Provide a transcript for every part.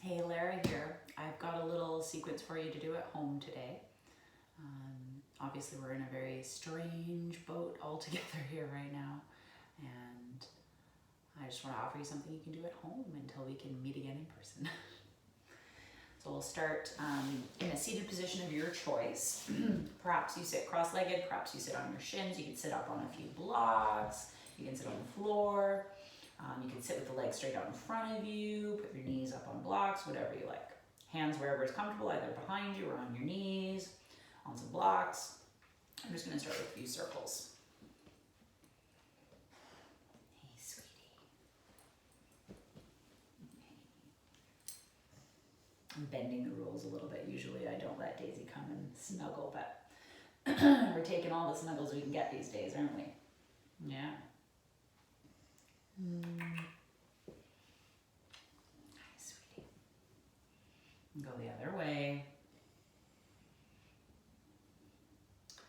Hey, Lara here. I've got a little sequence for you to do at home today. Obviously, we're in a very strange boat all together here right now, and I just want to offer you something you can do at home until we can meet again in person. So we'll start in a seated position of your choice. Perhaps you sit cross-legged, perhaps you sit on your shins, you can sit up on a few blocks, you can sit on the floor. You can sit with the legs straight out in front of you, put your knees up on blocks, whatever you like. Hands wherever is comfortable, either behind you or on your knees, on some blocks. I'm just going to start with a few circles. Hey, sweetie. I'm bending the rules a little bit. Usually I don't let Daisy come and snuggle, but we're taking all the snuggles we can get these days, aren't we? Yeah. Hi, sweetie. And go the other way.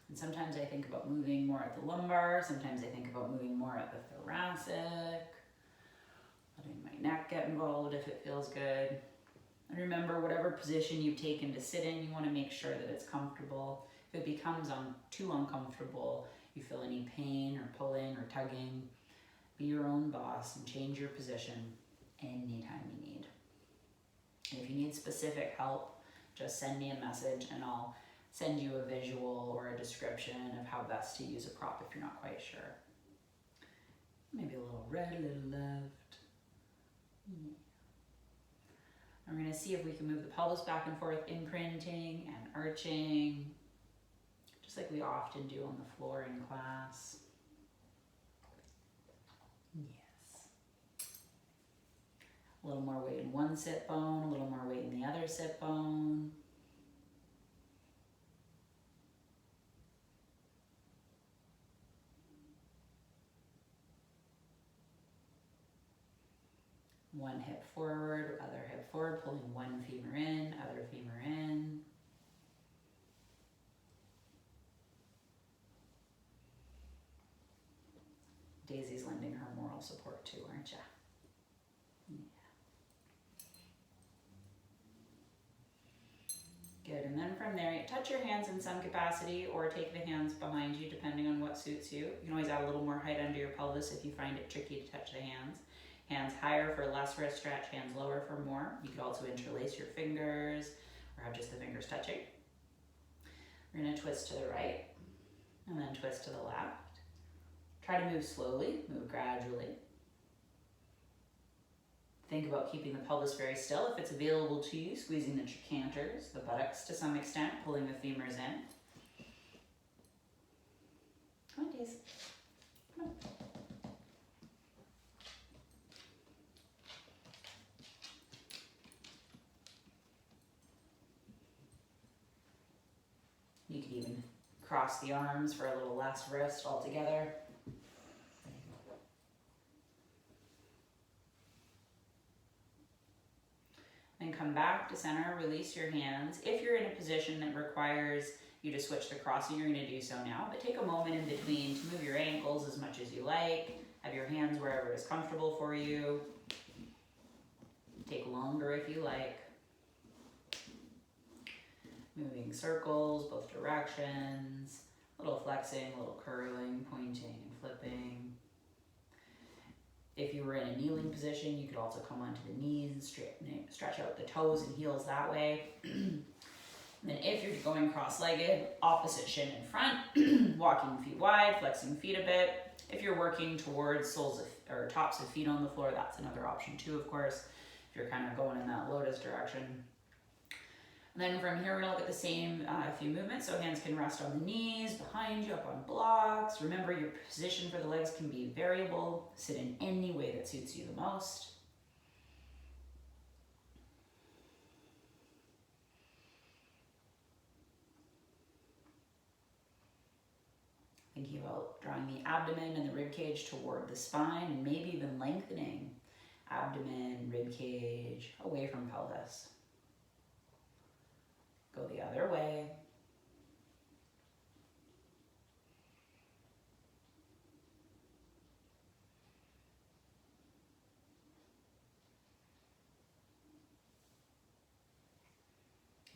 And sometimes I think about moving more at the lumbar. Sometimes I think about moving more at the thoracic. Letting my neck get involved if it feels good. And remember, whatever position you've taken to sit in, you want to make sure that it's comfortable. If it becomes too uncomfortable, you feel any pain or pulling or tugging, be your own boss and change your position anytime you need. And if you need specific help, just send me a message and I'll send you a visual or a description of how best to use a prop if you're not quite sure. Maybe a little right, a little left. And we're going to see if we can move the pelvis back and forth, imprinting and arching, just like we often do on the floor in class. Yes. A little more weight in one sit bone, a little more weight in the other sit bone. One hip forward, other hip forward, pulling one femur in, other femur in. Daisy's lending her moral support too, aren't you? Yeah. Good, and then from there, touch your hands in some capacity or take the hands behind you depending on what suits you. You can always add a little more height under your pelvis if you find it tricky to touch the hands. Hands higher for less wrist stretch, hands lower for more. You could also interlace your fingers or have just the fingers touching. We're going to twist to the right and then twist to the left. Try to move slowly, move gradually. Think about keeping the pelvis very still if it's available to you, squeezing the trochanter's, the buttocks to some extent, pulling the femurs in. Come on, Daisy. Come on. You could even cross the arms for a little less wrist altogether. And come back to center, release your hands. If you're in a position that requires you to switch the crossing, you're going to do so now. But take a moment in between to move your ankles as much as you like. Have your hands wherever is comfortable for you. Take longer if you like. Moving circles, both directions. A little flexing, a little curling, pointing and flipping. If you were in a kneeling position, you could also come onto the knees and stretch out the toes and heels that way. And then if you're going cross-legged, opposite shin in front, walking feet wide, flexing feet a bit. If you're working towards tops of feet on the floor, that's another option too, of course, if you're kind of going in that lotus direction. And then from here, we're gonna look at the same few movements. So hands can rest on the knees, behind you, up on blocks. Remember, your position for the legs can be variable. Sit in any way that suits you the most. Thinking about drawing the abdomen and the rib cage toward the spine and maybe even lengthening abdomen, rib cage, away from pelvis. Go the other way.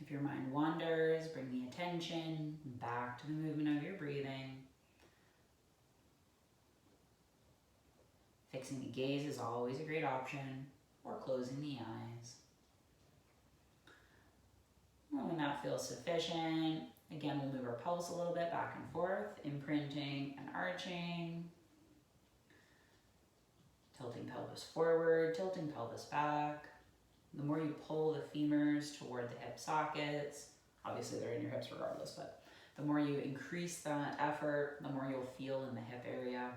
If your mind wanders, bring the attention back to the movement of your breathing. Fixing the gaze is always a great option, or closing the eyes. And when that feels sufficient, again, we'll move our pelvis a little bit back and forth, imprinting and arching. Tilting pelvis forward, tilting pelvis back. The more you pull the femurs toward the hip sockets, obviously they're in your hips regardless, but the more you increase that effort, the more you'll feel in the hip area.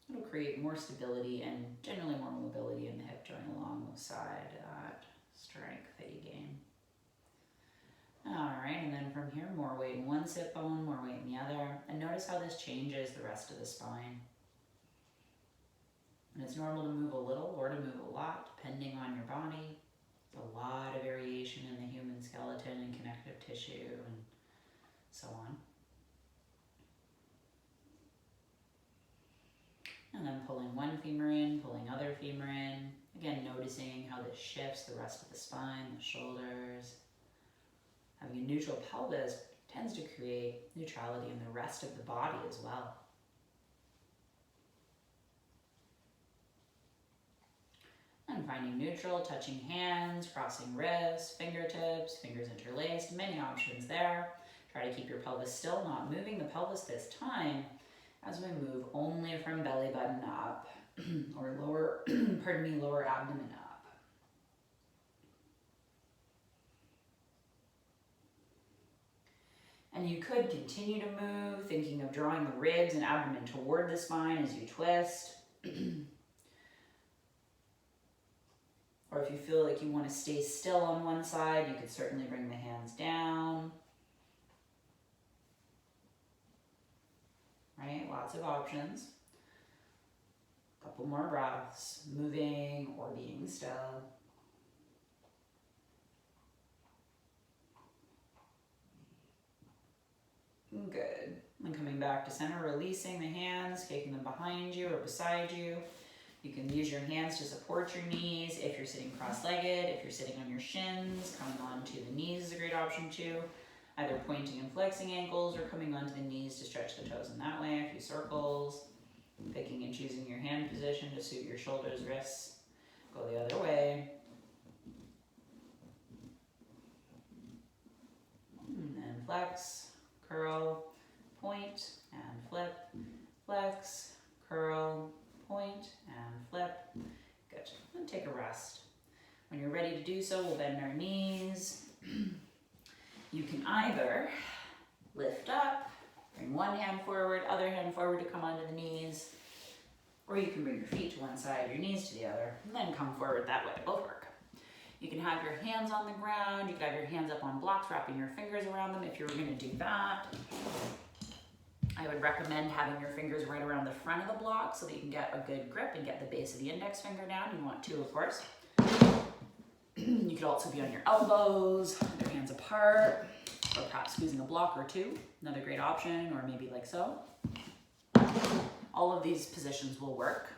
It'll create more stability and generally more mobility in the hip joint alongside that strength that you gain. All right, and then from here, more weight in one sit bone, more weight in the other. And notice how this changes the rest of the spine. And it's normal to move a little or to move a lot, depending on your body. There's a lot of variation in the human skeleton and connective tissue and so on. And then pulling one femur in, pulling other femur in. Again, noticing how this shifts the rest of the spine, the shoulders. Having a neutral pelvis tends to create neutrality in the rest of the body as well. And finding neutral, touching hands, crossing wrists, fingertips, fingers interlaced, many options there. Try to keep your pelvis still, not moving the pelvis this time as we move only from belly button up or lower, lower abdomen up. And you could continue to move, thinking of drawing the ribs and abdomen toward the spine as you twist. Or if you feel like you want to stay still on one side, you could certainly bring the hands down. Right, lots of options. A couple more breaths, moving or being still. Good. And coming back to center, releasing the hands, taking them behind you or beside you. You can use your hands to support your knees if you're sitting cross-legged. If you're sitting on your shins, coming onto the knees is a great option too. Either pointing and flexing ankles or coming onto the knees to stretch the toes in that way. A few circles. Picking and choosing your hand position to suit your shoulders, wrists. Go the other way. And then flex, curl, point, and flip. Flex, curl, point, and flip. Good. And take a rest. When you're ready to do so, we'll bend our knees. You can either lift up, bring one hand forward, other hand forward to come onto the knees, or you can bring your feet to one side, your knees to the other, and then come forward that way. Both work. You can have your hands on the ground. You can have your hands up on blocks, wrapping your fingers around them if you were going to do that. I would recommend having your fingers right around the front of the block so that you can get a good grip and get the base of the index finger down. You want to, of course. You could also be on your elbows, your hands apart, or perhaps squeezing a block or two. Another great option, or maybe like so. All of these positions will work,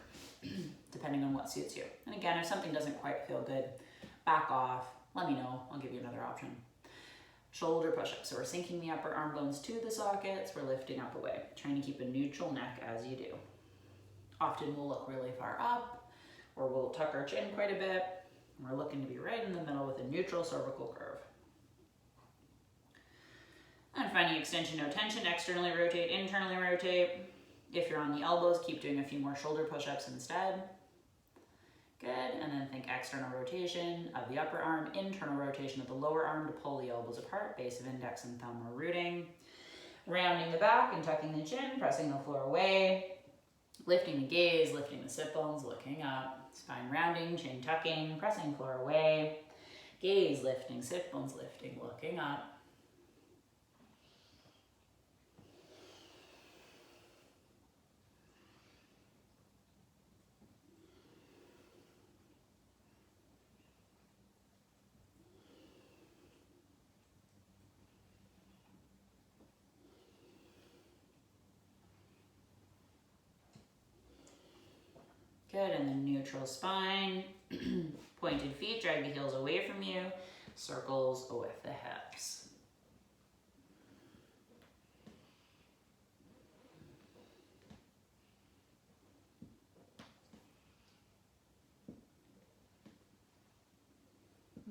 depending on what suits you. And again, if something doesn't quite feel good, back off, let me know, I'll give you another option. Shoulder push-ups, so we're sinking the upper arm bones to the sockets, we're lifting up away, trying to keep a neutral neck as you do. Often we'll look really far up, or we'll tuck our chin quite a bit. We're looking to be right in the middle with a neutral cervical curve. And finding extension, no tension, externally rotate, internally rotate. If you're on the elbows, keep doing a few more shoulder push-ups instead. Good, and then think external rotation of the upper arm, internal rotation of the lower arm to pull the elbows apart, base of index and thumb are rooting. Rounding the back and tucking the chin, pressing the floor away. Lifting the gaze, lifting the sit bones, looking up. Spine rounding, chin tucking, pressing floor away. Gaze lifting, sit bones lifting, looking up. Good, and then neutral spine. Pointed feet, drag the heels away from you. Circles with the hips.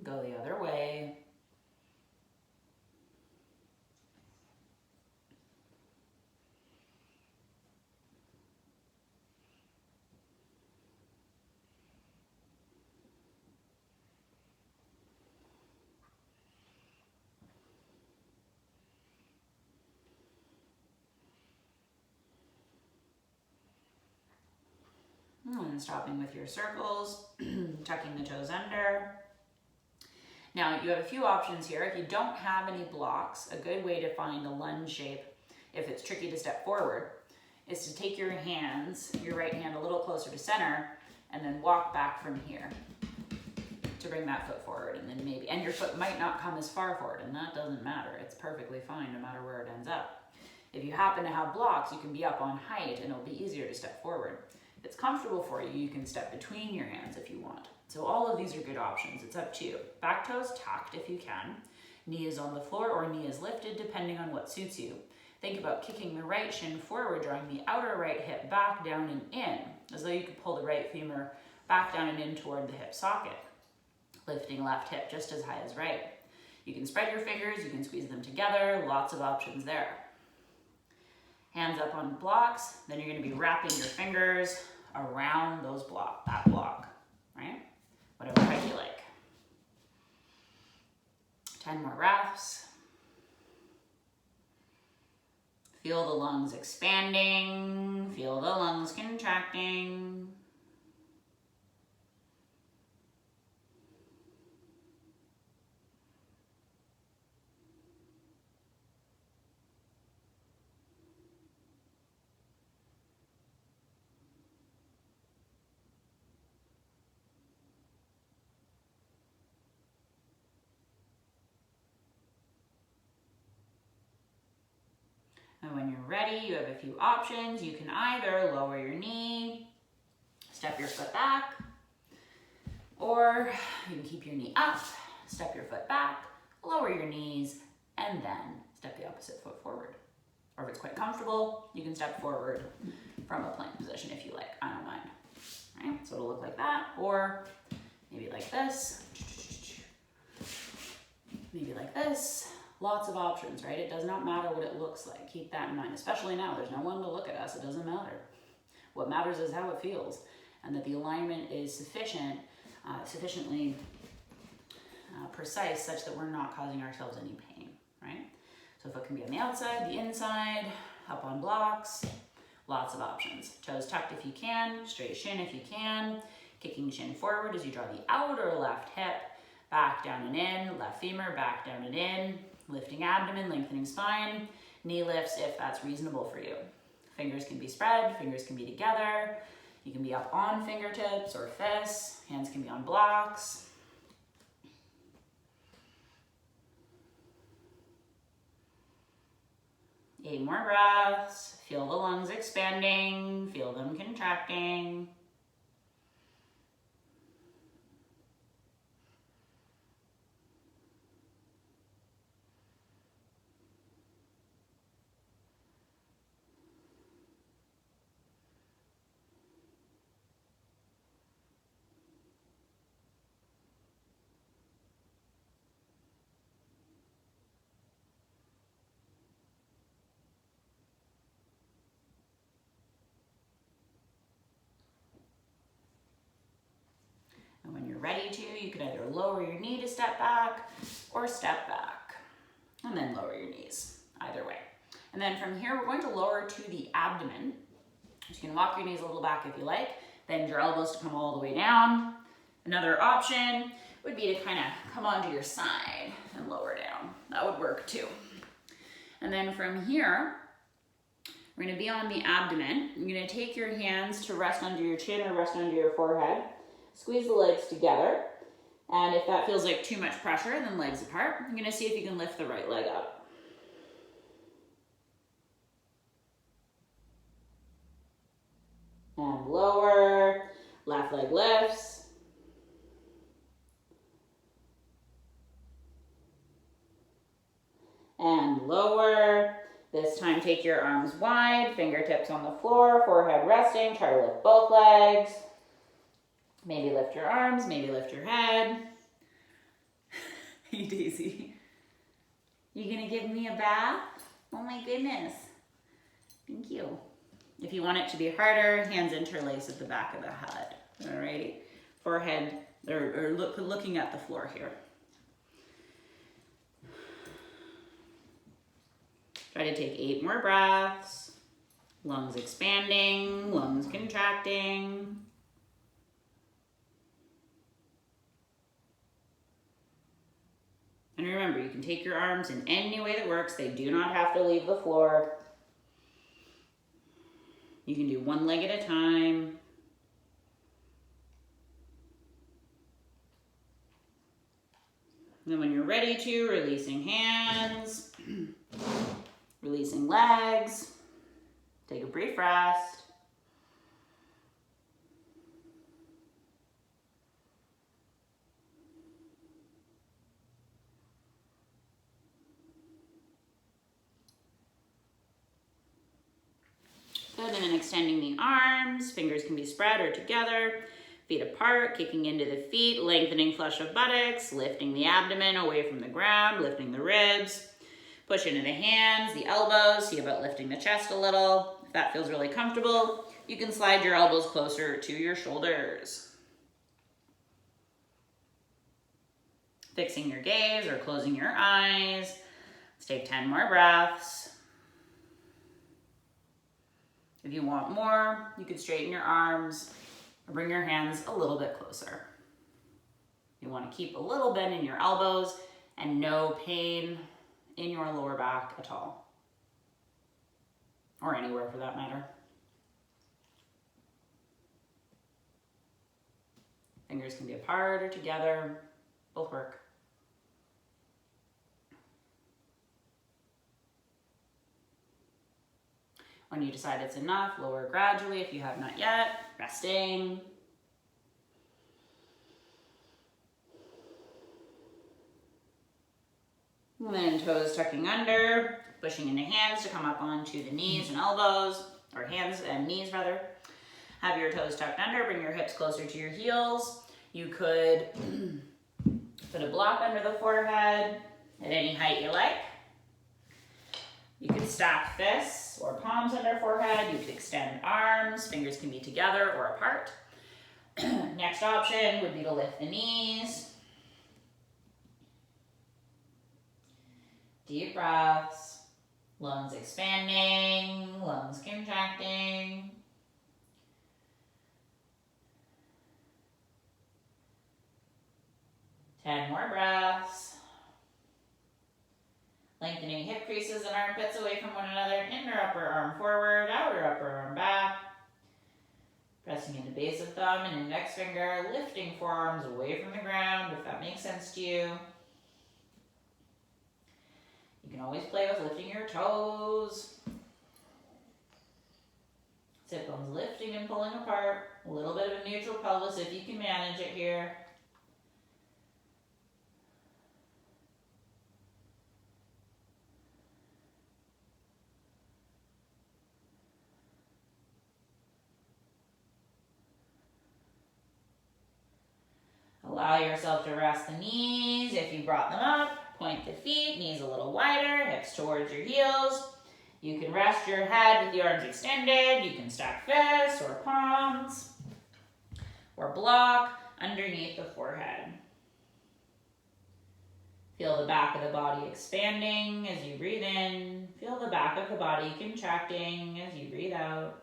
Go the other way. And stopping with your circles, tucking the toes under. Now you have a few options here. If you don't have any blocks, a good way to find a lunge shape, if it's tricky to step forward, is to take your hands, your right hand a little closer to center, and then walk back from here to bring that foot forward. And then maybe, and your foot might not come as far forward, and that doesn't matter. It's perfectly fine no matter where it ends up. If you happen to have blocks, you can be up on height and it'll be easier to step forward. If it's comfortable for you, you can step between your hands if you want. So all of these are good options. It's up to you. Back toes tucked if you can. Knee is on the floor or knee is lifted depending on what suits you. Think about kicking the right shin forward, drawing the outer right hip back, down, and in, as though you could pull the right femur back, down, and in toward the hip socket. Lifting left hip just as high as right. You can spread your fingers, you can squeeze them together, lots of options there. Hands up on blocks, then you're going to be wrapping your fingers around that block, right? Whatever height you like. 10 more breaths. Feel the lungs expanding, feel the lungs contracting. And when you're ready, you have a few options. You can either lower your knee, step your foot back, or you can keep your knee up, step your foot back, lower your knees, and then step the opposite foot forward. Or if it's quite comfortable, you can step forward from a plank position if you like. I don't mind. Right? So it'll look like that, or maybe like this, maybe like this. Lots of options, right? It does not matter what it looks like. Keep that in mind, especially now. There's no one to look at us. It doesn't matter. What matters is how it feels, and that the alignment is sufficiently precise such that we're not causing ourselves any pain, right? So if it can be on the outside, the inside, up on blocks, lots of options. Toes tucked if you can, straight shin if you can, kicking shin forward as you draw the outer left hip back, down, and in, left femur back, down, and in, lifting abdomen, lengthening spine, knee lifts if that's reasonable for you. Fingers can be spread, fingers can be together. You can be up on fingertips or fists. Hands can be on blocks. Eight more breaths. Feel the lungs expanding, feel them contracting. And when you're ready to, you can either lower your knee to step back or step back and then lower your knees, either way. And then from here, we're going to lower to the abdomen. So you can walk your knees a little back if you like, bend your elbows to come all the way down. Another option would be to kind of come onto your side and lower down. That would work too. And then from here, we're going to be on the abdomen. You're going to take your hands to rest under your chin or rest under your forehead. Squeeze the legs together, and if that feels like too much pressure, then legs apart. I'm going to see if you can lift the right leg up. And lower, left leg lifts. and lower. This time take your arms wide, fingertips on the floor, forehead resting. Try to lift both legs. Maybe lift your arms, maybe lift your head. Hey Daisy, you gonna give me a bath? Oh my goodness. Thank you. If you want it to be harder, hands interlace at the back of the head. All right, forehead, or looking at the floor here. Try to take 8 more breaths. Lungs expanding, lungs contracting. And remember, you can take your arms in any way that works. They do not have to leave the floor. You can do one leg at a time. And then when you're ready to, releasing hands, releasing legs. Take a brief rest. Good, and then extending the arms. Fingers can be spread or together. Feet apart, kicking into the feet, lengthening flush of buttocks, lifting the abdomen away from the ground, lifting the ribs. Push into the hands, the elbows. See about lifting the chest a little. If that feels really comfortable, you can slide your elbows closer to your shoulders. Fixing your gaze or closing your eyes. Let's take 10 more breaths. If you want more, you could straighten your arms or bring your hands a little bit closer. You want to keep a little bend in your elbows and no pain in your lower back at all, or anywhere for that matter. Fingers can be apart or together, both work. When you decide it's enough, lower gradually if you have not yet, resting. And then toes tucking under, pushing into hands to come up onto the knees and elbows, or hands and knees rather. Have your toes tucked under, bring your hips closer to your heels. You could put a block under the forehead at any height you like. You could stack fists or palms under forehead. You could extend arms, fingers can be together or apart. Next option would be to lift the knees. Deep breaths, lungs expanding, lungs contracting. Ten more breaths. Lengthening hip creases and armpits away from one another. Inner upper arm forward, outer upper arm back. Pressing into base of thumb and index finger, lifting forearms away from the ground if that makes sense to you. You can always play with lifting your toes. Sit bones lifting and pulling apart. A little bit of a neutral pelvis if you can manage it here. Allow yourself to rest the knees if you brought them up. Point the feet, knees a little wider, hips towards your heels. You can rest your head with the arms extended. You can stack fists or palms or block underneath the forehead. Feel the back of the body expanding as you breathe in. Feel the back of the body contracting as you breathe out.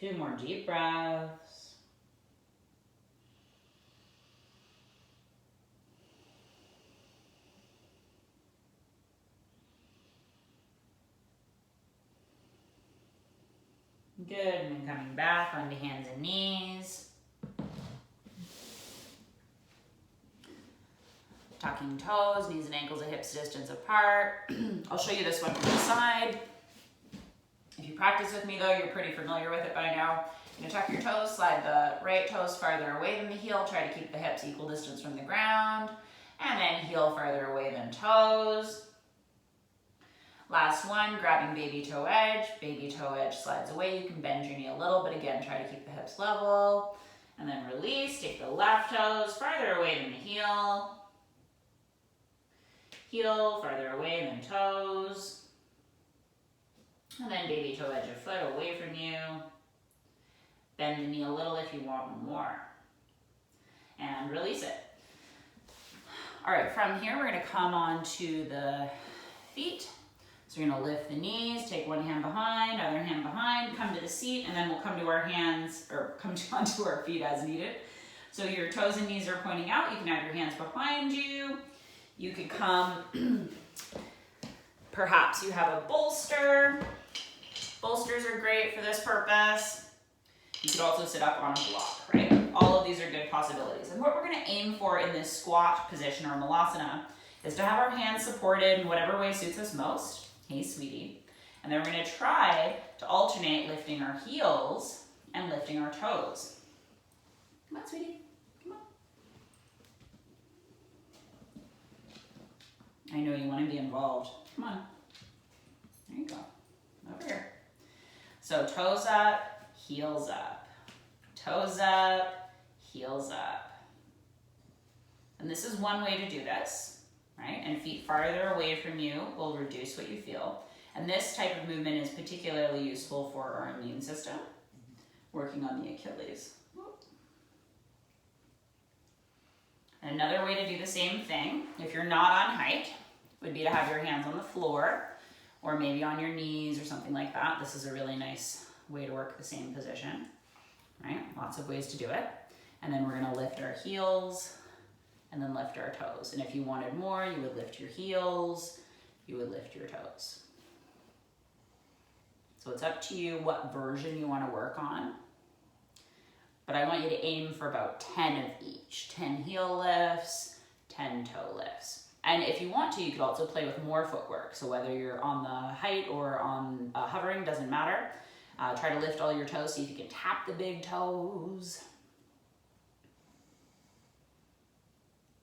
Two more deep breaths. Good, and then coming back onto hands and knees. Tucking toes, knees and ankles at hips distance apart. I'll show you this one from the side. If you practice with me though, you're pretty familiar with it by now. You're gonna tuck your toes, slide the right toes farther away than the heel, try to keep the hips equal distance from the ground, and then heel farther away than toes. Last one, grabbing baby toe edge slides away. You can bend your knee a little, but again, try to keep the hips level. And then release, take the left toes farther away than the heel. Heel farther away than toes. And then baby toe edge of foot away from you. Bend the knee a little if you want more. And release it. All right, from here, we're gonna come onto the feet. So we're gonna lift the knees, take one hand behind, other hand behind, come to the seat, and then we'll come to our hands, or come onto our feet as needed. So your toes and knees are pointing out. You can have your hands behind you. You could come, perhaps you have a bolster. Bolsters are great for this purpose. You could also sit up on a block, right? All of these are good possibilities. And what we're gonna aim for in this squat position or malasana is to have our hands supported in whatever way suits us most. Hey, sweetie. And then we're gonna try to alternate lifting our heels and lifting our toes. Come on, sweetie, come on. I know you wanna be involved. Come on, there you go, over here. So toes up, heels up. Toes up, heels up. And this is one way to do this. Right? And feet farther away from you will reduce what you feel. And this type of movement is particularly useful for our immune system, working on the Achilles. Another way to do the same thing, if you're not on height, would be to have your hands on the floor or maybe on your knees or something like that. This is a really nice way to work the same position, right? Lots of ways to do it. And then we're gonna lift our heels and then lift our toes. And if you wanted more, you would lift your heels, you would lift your toes. So it's up to you what version you want to work on. But I want you to aim for about 10 of each. 10 heel lifts, 10 toe lifts. And if you want to, you could also play with more footwork. So whether you're on the height or on hovering, doesn't matter. Try to lift all your toes, see if you can tap the big toes.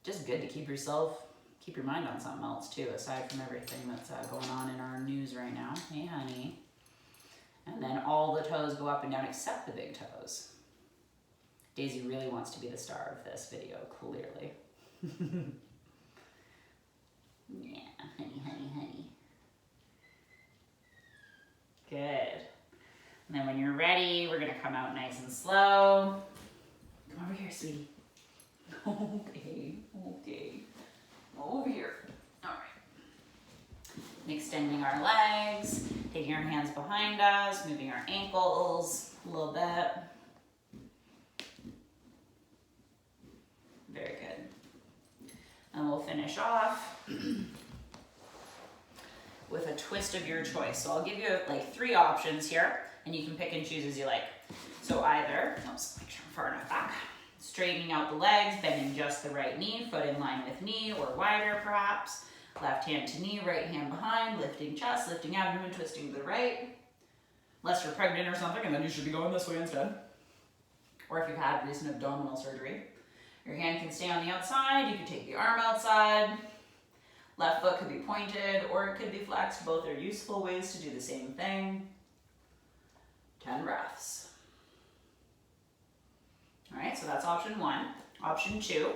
Just good to keep your mind on something else too, aside from everything that's going on in our news right now. Hey, honey. And then all the toes go up and down except the big toes. Daisy really wants to be the star of this video, clearly. Yeah, honey, honey, honey. Good. And then when you're ready, we're gonna come out nice and slow. Come over here, sweetie. Okay, okay. Over here. All right. And extending our legs, taking our hands behind us, moving our ankles a little bit. Very good. And we'll finish off with a twist of your choice. So I'll give you like 3 options here, and you can pick and choose as you like. So either, oops, make sure I'm far enough back. Straightening out the legs, bending just the right knee, foot in line with knee or wider perhaps. Left hand to knee, right hand behind, lifting chest, lifting abdomen, twisting to the right. Unless you're pregnant or something, and then you should be going this way instead. Or if you've had recent abdominal surgery. Your hand can stay on the outside, you can take the arm outside. Left foot could be pointed or it could be flexed. Both are useful ways to do the same thing. 10 breaths. All right, so that's option 1. Option 2,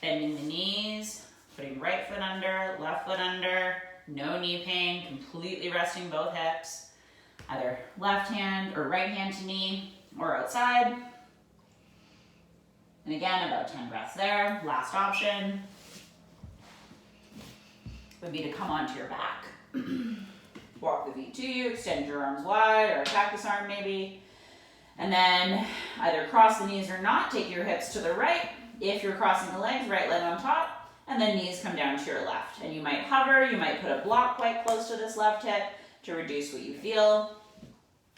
bending the knees, putting right foot under, left foot under, no knee pain, completely resting both hips. Either left hand or right hand to knee or outside. And again, about 10 breaths there. Last option would be to come onto your back. Walk the feet to you, extend your arms wide, or a cactus arm maybe. And then either cross the knees or not, take your hips to the right. If you're crossing the legs, right leg on top, and then knees come down to your left. And you might hover, you might put a block quite close to this left hip to reduce what you feel.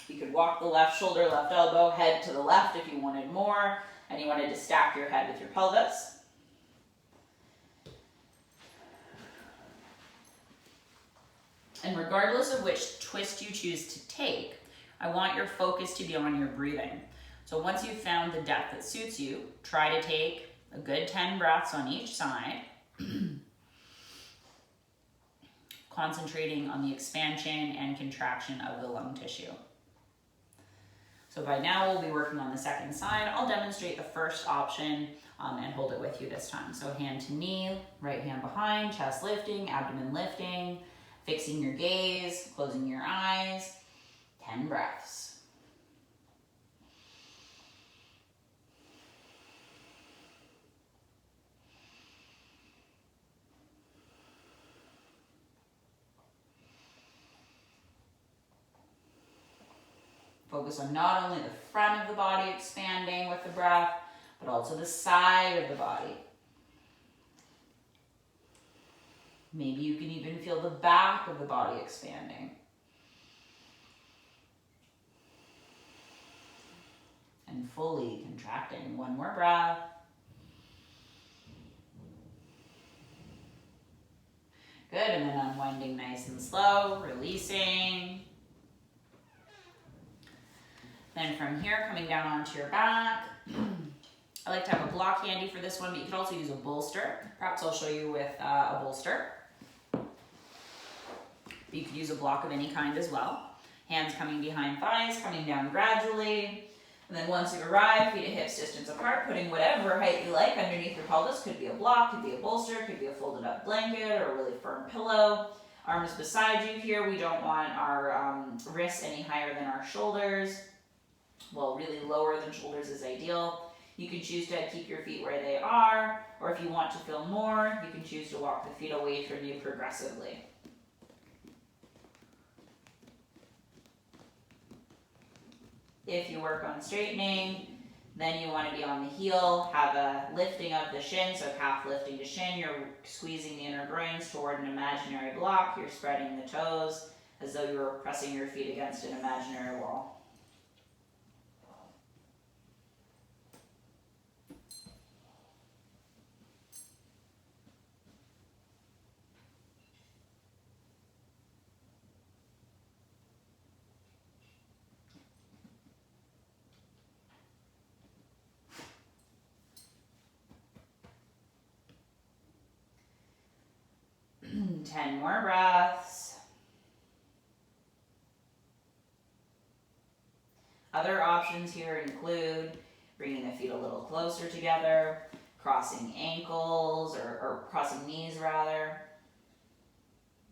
You could walk the left shoulder, left elbow, head to the left if you wanted more, and you wanted to stack your head with your pelvis. And regardless of which twist you choose to take, I want your focus to be on your breathing. So once you've found the depth that suits you, try to take a good 10 breaths on each side, concentrating on the expansion and contraction of the lung tissue. So by now we'll be working on the second side. I'll demonstrate the first option and hold it with you this time. So hand to knee, right hand behind, chest lifting, abdomen lifting, fixing your gaze, closing your eyes, 10 breaths. Focus on not only the front of the body expanding with the breath, but also the side of the body. Maybe you can even feel the back of the body expanding. And fully contracting. One more breath. Good, and then unwinding nice and slow, releasing. Then from here, coming down onto your back. I like to have a block handy for this one, but you could also use a bolster. Perhaps I'll show you with a bolster. You could use a block of any kind as well. Hands coming behind thighs, coming down gradually. And then once you've arrived, feet at hips distance apart, putting whatever height you like underneath your pelvis. Could be a block, could be a bolster, could be a folded up blanket or a really firm pillow. Arms beside you here. We don't want our wrists any higher than our shoulders. Well, really lower than shoulders is ideal. You can choose to keep your feet where they are, or if you want to feel more, you can choose to walk the feet away from you progressively. If you work on straightening, then you want to be on the heel, have a lifting of the shin, so calf lifting to shin. You're squeezing the inner groins toward an imaginary block. You're spreading the toes as though you were pressing your feet against an imaginary wall. Ten more breaths. Other options here include bringing the feet a little closer together, crossing ankles or crossing knees rather.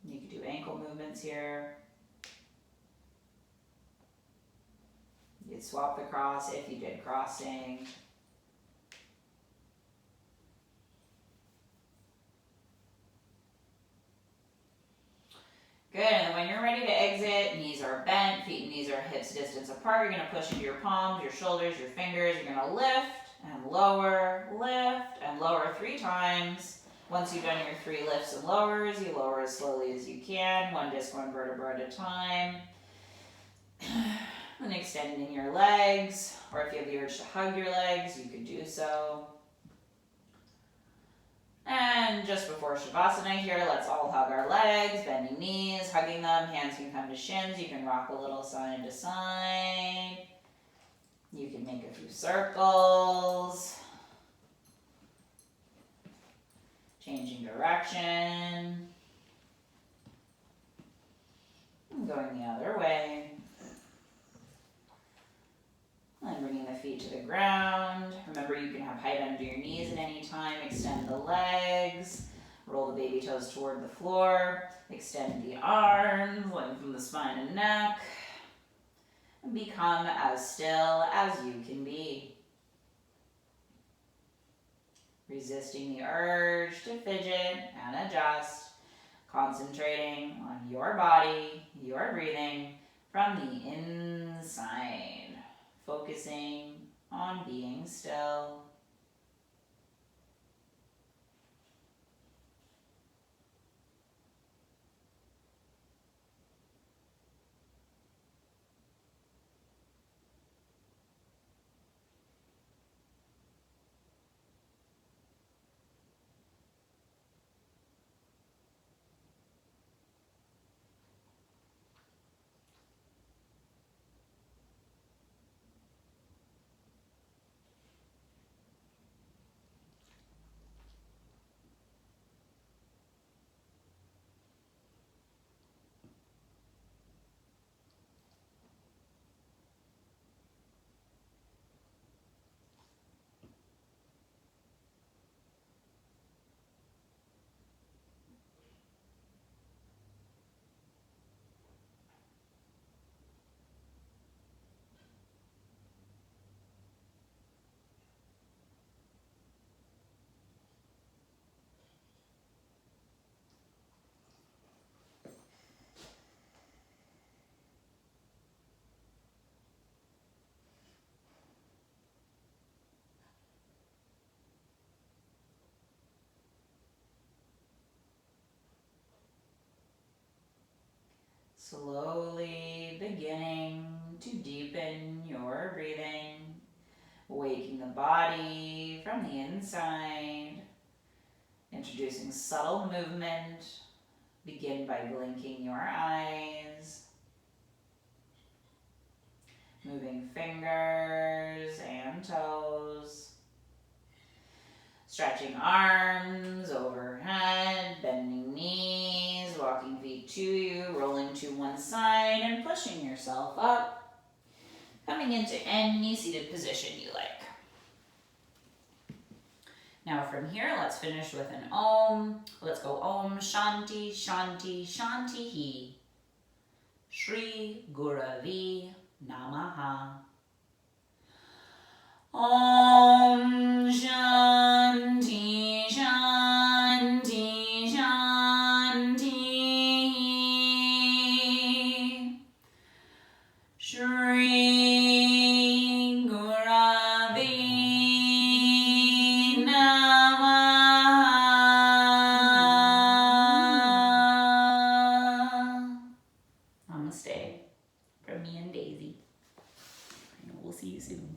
You could do ankle movements here. You could swap the cross if you did crossing. Good, and then when you're ready to exit, knees are bent, feet and knees are hips distance apart. You're going to push into your palms, your shoulders, your fingers. You're going to lift and lower 3 times. Once you've done your 3 lifts and lowers, you lower as slowly as you can, one disc, one vertebra at a time. And extending your legs, or if you have the urge to hug your legs, you could do so. And just before Shavasana here, let's all hug our legs, bending knees, hugging them. Hands can come to shins. You can rock a little side to side. You can make a few circles. Changing direction. And going the other way. And bringing the feet to the ground. Remember, you can have height under your knees at any time. Extend the legs. Roll the baby toes toward the floor. Extend the arms, lengthen the spine and neck. And become as still as you can be. Resisting the urge to fidget and adjust. Concentrating on your body, your breathing from the inside. Focusing on being still. Slowly beginning to deepen your breathing, waking the body from the inside, introducing subtle movement. Begin by blinking your eyes, moving fingers and toes, stretching arms overhead, bending knees, walking feet to you, rolling to one side and pushing yourself up, coming into any seated position you like. Now from here, let's finish with an Om. Let's go Om Shanti Shanti Shanti Hi. Shri Guravi Namaha. Om Shanti Shanti Shanti. Shri Guravi Namaha. Namaste from me and Daisy. I know we'll see you soon.